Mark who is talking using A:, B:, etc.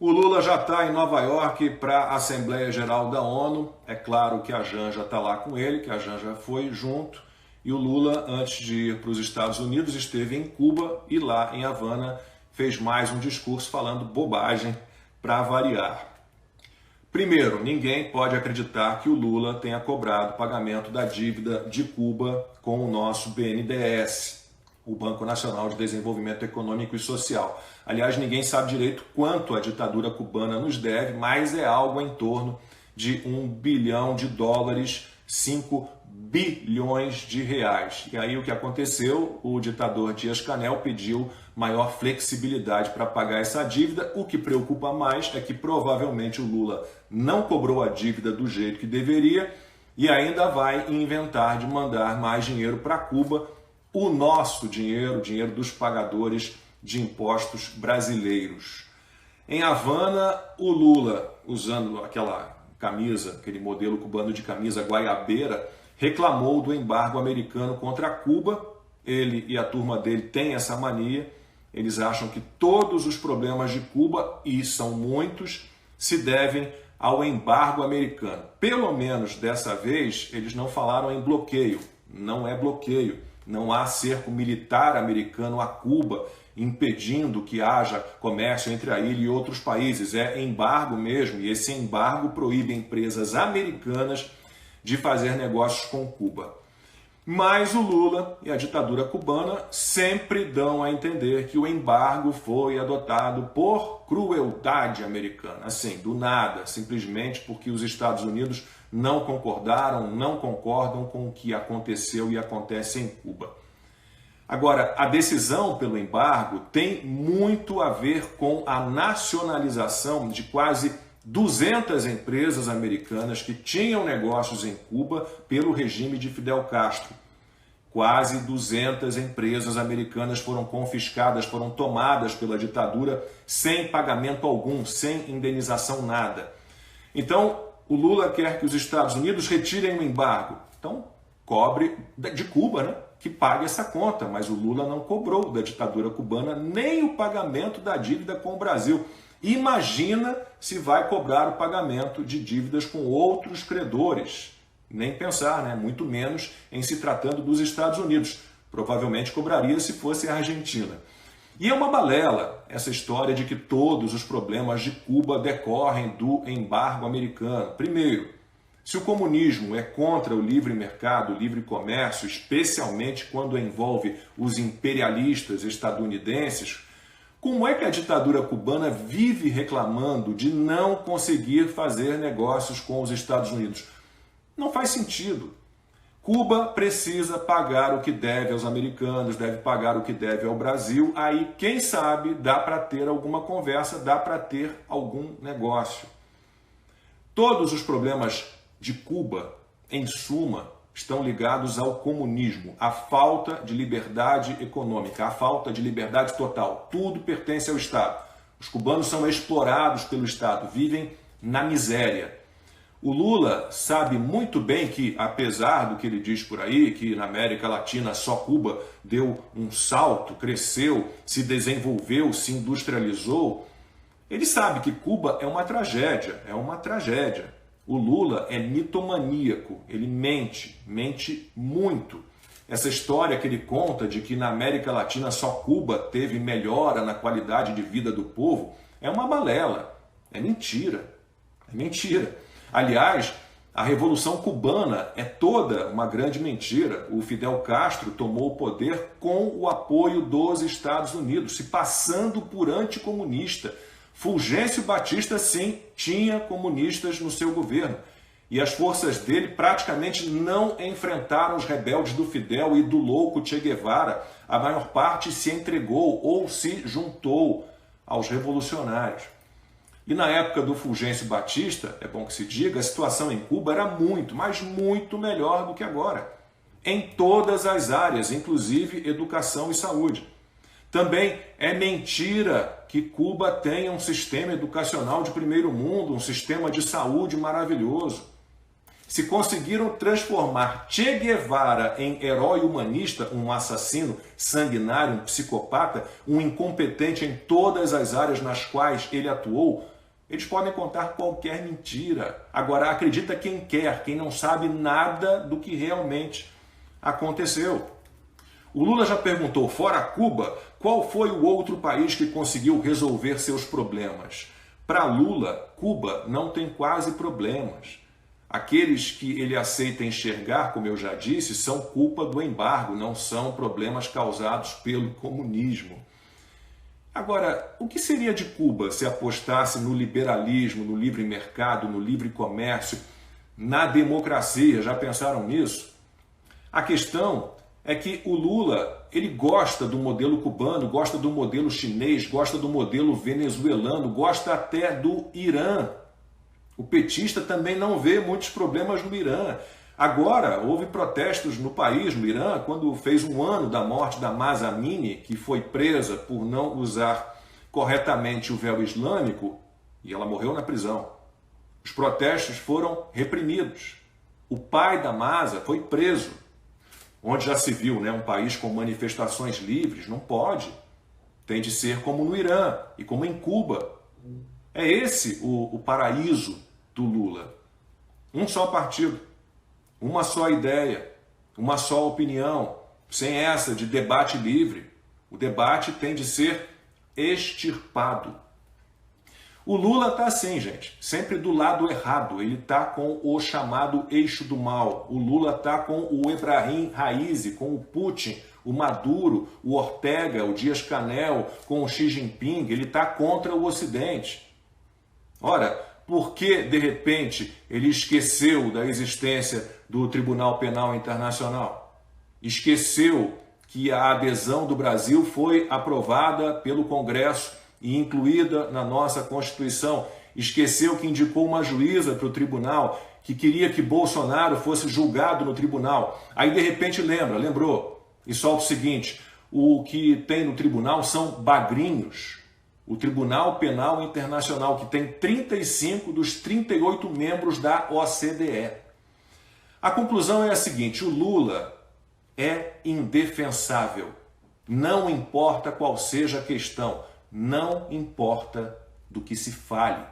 A: O Lula já está em Nova York para a Assembleia Geral da ONU. É claro que a Janja está lá com ele, que a Janja foi junto. E o Lula, antes de ir para os Estados Unidos, esteve em Cuba e lá em Havana fez mais um discurso falando bobagem para variar. Primeiro, ninguém pode acreditar que o Lula tenha cobrado pagamento da dívida de Cuba com o nosso BNDES, o Banco Nacional de Desenvolvimento Econômico e Social. Aliás, ninguém sabe direito quanto a ditadura cubana nos deve, mas é algo em torno de US$ 1 bilhão, 5 bilhões de reais. E aí o que aconteceu? O ditador Dias-Canel pediu maior flexibilidade para pagar essa dívida. O que preocupa mais é que provavelmente o Lula não cobrou a dívida do jeito que deveria e ainda vai inventar de mandar mais dinheiro para Cuba, o nosso dinheiro, o dinheiro dos pagadores de impostos brasileiros. Em Havana, o Lula, usando aquela camisa, aquele modelo cubano de camisa guaiabeira, reclamou do embargo americano contra Cuba. Ele e a turma dele têm essa mania. Eles acham que todos os problemas de Cuba, e são muitos, se devem ao embargo americano. Pelo menos dessa vez, eles não falaram em bloqueio. Não é bloqueio. Não há cerco militar americano a Cuba impedindo que haja comércio entre a ilha e outros países. É embargo mesmo, e esse embargo proíbe empresas americanas de fazer negócios com Cuba. Mas o Lula e a ditadura cubana sempre dão a entender que o embargo foi adotado por crueldade americana, assim, do nada, simplesmente porque os Estados Unidos não concordaram, não concordam com o que aconteceu e acontece em Cuba. Agora, a decisão pelo embargo tem muito a ver com a nacionalização de quase 200 empresas americanas que tinham negócios em Cuba pelo regime de Fidel Castro. Quase 200 empresas americanas foram confiscadas, foram tomadas pela ditadura sem pagamento algum, sem indenização nada. Então, o Lula quer que os Estados Unidos retirem o embargo. Então, cobre de Cuba, né? Que pague essa conta, mas o Lula não cobrou da ditadura cubana nem o pagamento da dívida com o Brasil. Imagina se vai cobrar o pagamento de dívidas com outros credores. Nem pensar, né? Muito menos em se tratando dos Estados Unidos. Provavelmente cobraria se fosse a Argentina. E é uma balela essa história de que todos os problemas de Cuba decorrem do embargo americano. Primeiro, se o comunismo é contra o livre mercado, o livre comércio, especialmente quando envolve os imperialistas estadunidenses, como é que a ditadura cubana vive reclamando de não conseguir fazer negócios com os Estados Unidos? Não faz sentido. Cuba precisa pagar o que deve aos americanos, deve pagar o que deve ao Brasil. Aí, quem sabe, dá para ter alguma conversa, dá para ter algum negócio. Todos os problemas de Cuba, em suma, estão ligados ao comunismo, à falta de liberdade econômica, à falta de liberdade total. Tudo pertence ao Estado. Os cubanos são explorados pelo Estado, vivem na miséria. O Lula sabe muito bem que, apesar do que ele diz por aí, que na América Latina só Cuba deu um salto, cresceu, se desenvolveu, se industrializou, ele sabe que Cuba é uma tragédia, é uma tragédia. O Lula é mitomaníaco, ele mente muito. Essa história que ele conta de que na América Latina só Cuba teve melhora na qualidade de vida do povo é uma balela, é mentira, é mentira. Aliás, a Revolução Cubana é toda uma grande mentira. O Fidel Castro tomou o poder com o apoio dos Estados Unidos, se passando por anticomunista. Fulgêncio Batista, sim, tinha comunistas no seu governo. E as forças dele praticamente não enfrentaram os rebeldes do Fidel e do louco Che Guevara. A maior parte se entregou ou se juntou aos revolucionários. E na época do Fulgêncio Batista, é bom que se diga, a situação em Cuba era muito, mas muito melhor do que agora. Em todas as áreas, inclusive educação e saúde. Também é mentira que Cuba tenha um sistema educacional de primeiro mundo, um sistema de saúde maravilhoso. se conseguiram transformar Che Guevara em herói humanista, um assassino sanguinário, um psicopata, um incompetente em todas as áreas nas quais ele atuou, eles podem contar qualquer mentira. Agora, acredita quem quer, quem não sabe nada do que realmente aconteceu. O Lula já perguntou, fora Cuba, qual foi o outro país que conseguiu resolver seus problemas? Para Lula, Cuba não tem quase problemas. Aqueles que ele aceita enxergar, como eu já disse, são culpa do embargo, não são problemas causados pelo comunismo. Agora, o que seria de Cuba se apostasse no liberalismo, no livre mercado, no livre comércio, na democracia? Já pensaram nisso? A questão é que o Lula, ele gosta do modelo cubano, gosta do modelo chinês, gosta do modelo venezuelano, gosta até do Irã. O petista também não vê muitos problemas no Irã. Agora, houve protestos no país, no Irã, quando fez 1 ano da morte da Mahsa Amini, que foi presa por não usar corretamente o véu islâmico, e ela morreu na prisão. Os protestos foram reprimidos. O pai da Mahsa foi preso. Onde já se viu, né, um país com manifestações livres, não pode. Tem de ser como no Irã e como em Cuba. É esse o paraíso do Lula. Um só partido, uma só ideia, uma só opinião, sem essa de debate livre. O debate tem de ser extirpado. O Lula está assim, gente, sempre do lado errado. Ele está com o chamado eixo do mal. O Lula está com o Ebrahim Raisi, com o Putin, o Maduro, o Ortega, o Dias-Canel, com o Xi Jinping. Ele está contra o Ocidente. Ora, por que, de repente, ele esqueceu da existência do Tribunal Penal Internacional? Esqueceu que a adesão do Brasil foi aprovada pelo Congresso e incluída na nossa Constituição. Esqueceu que indicou uma juíza para o tribunal que queria que Bolsonaro fosse julgado no tribunal. Aí, de repente, lembrou e solta o seguinte, o que tem no tribunal são bagrinhos. O Tribunal Penal Internacional, que tem 35 dos 38 membros da OCDE. A conclusão é a seguinte, o Lula é indefensável. Não importa qual seja a questão, não importa do que se fale.